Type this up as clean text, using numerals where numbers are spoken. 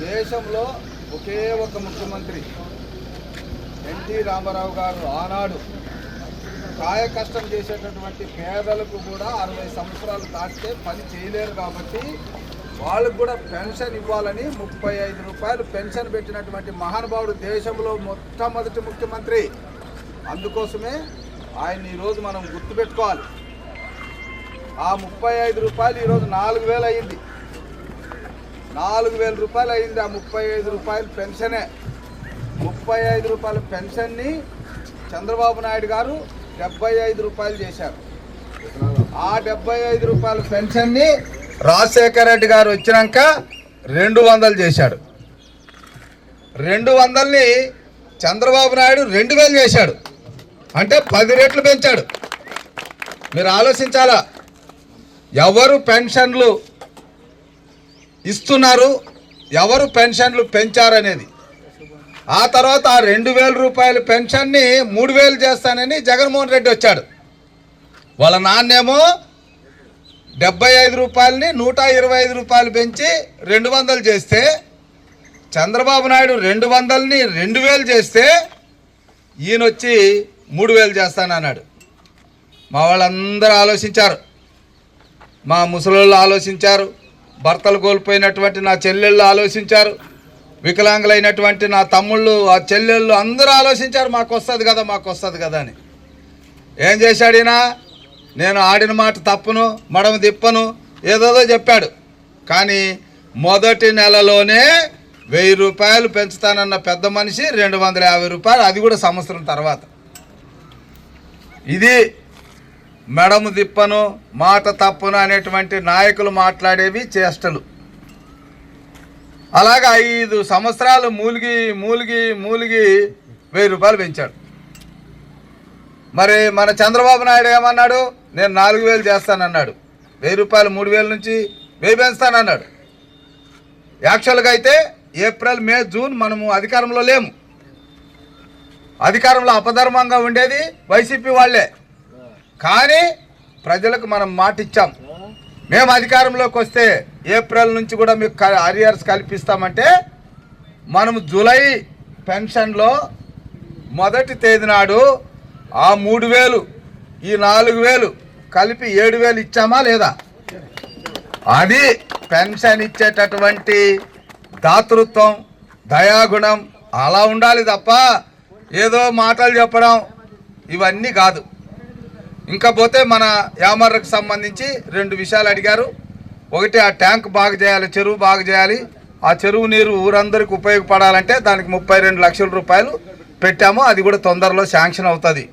దేశంలో ఒకే ఒక ముఖ్యమంత్రి ఎన్టీ రామారావు గారు ఆనాడు కాయ కష్టం చేసేటటువంటి పేదలకు కూడా 60 సంవత్సరాలు దాటితే పని చేయలేరు కాబట్టి వాళ్ళకు కూడా పెన్షన్ ఇవ్వాలని 35 రూపాయలు పెన్షన్ పెట్టినటువంటి మహానుభావుడు దేశంలో మొట్టమొదటి ముఖ్యమంత్రి. అందుకోసమే ఆయన ఈరోజు మనం గుర్తుపెట్టుకోవాలి. ఆ 35 రూపాయలు ఈరోజు 4000 అయింది. 4000 రూపాయలు అయింది ఆ 35 రూపాయలు పెన్షనే. 35 రూపాయల పెన్షన్ని చంద్రబాబు నాయుడు గారు 75 రూపాయలు చేశారు. ఆ 75 రూపాయల పెన్షన్ని రాజశేఖర రెడ్డి గారు వచ్చినాక 200 చేశాడు. 200ని చంద్రబాబు నాయుడు 2000 చేశాడు. అంటే 10 రెట్లు పెంచాడు. మీరు ఆలోచించాలా, ఎవరు పెన్షన్లు ఇస్తున్నారు, ఎవరు పెన్షన్లు పెంచారనేది. ఆ తర్వాత ఆ 2000 రూపాయల పెన్షన్ని 3000 చేస్తానని జగన్మోహన్ రెడ్డి వచ్చాడు. వాళ్ళ నాన్నేమో 75 రూపాయలని 125 రూపాయలు పెంచి 200 చేస్తే, చంద్రబాబు నాయుడు 200ని 2000 చేస్తే ఈయనొచ్చి 3000 చేస్తానన్నాడు. మా వాళ్ళందరూ ఆలోచించారు, మా ముసలోళ్ళు ఆలోచించారు, భర్తలు కోల్పోయినటువంటి నా చెల్లెళ్ళు ఆలోచించారు, వికలాంగులైనటువంటి నా తమ్ముళ్ళు ఆ చెల్లెళ్ళు అందరూ ఆలోచించారు, మాకు వస్తుంది కదా మాకు వస్తుంది కదా అని. ఏం చేశాడు ఈయన? నేను ఆడిన మాట తప్పును, మడమ తిప్పను, ఏదోదో చెప్పాడు. కానీ మొదటి నెలలోనే 1000 రూపాయలు పెంచుతానన్న పెద్ద మనిషి 250 రూపాయలు, అది కూడా సంవత్సరం తర్వాత. ఇది మెడము తిప్పను, మాట తప్పును అనేటువంటి నాయకులు మాట్లాడేవి చేష్టలు. అలాగా 5 సంవత్సరాలు మూలిగి 1000 రూపాయలు పెంచాడు. మరి మన చంద్రబాబు నాయుడు ఏమన్నాడు? నేను 4000 చేస్తానన్నాడు. 1000 రూపాయలు 3000 నుంచి 1000 పెంచుతానన్నాడు. యాక్చువల్గా అయితే ఏప్రిల్, మే, జూన్ మనము అధికారంలో లేము. అధికారంలో అపధర్మంగా ఉండేది వైసీపీ వాళ్ళే. కానీ ప్రజలకు మనం మాట ఇచ్చాం, మేము అధికారంలోకి వస్తే ఏప్రిల్ నుంచి కూడా మీకు అరియర్స్ కల్పిస్తామంటే, మనము జూలై పెన్షన్లో మొదటి తేదీ నాడు ఆ 3000 ఈ 4000 కలిపి 7000 ఇచ్చామా లేదా? అది పెన్షన్ ఇచ్చేటటువంటి దాతృత్వం, దయాగుణం అలా ఉండాలి తప్ప ఏదో మాటలు చెప్పడం ఇవన్నీ కాదు. ఇంకా పోతే మన యామర్రకు సంబంధించి 2 విషయాలు అడిగారు. ఒకటి, ఆ ట్యాంక్ బాగు చేయాలి, చెరువు బాగు చేయాలి. ఆ చెరువు నీరు ఊరందరికి ఉపయోగపడాలంటే దానికి 32 లక్షల రూపాయలు పెట్టాము. అది కూడా తొందరలో శాంక్షన్ అవుతుంది.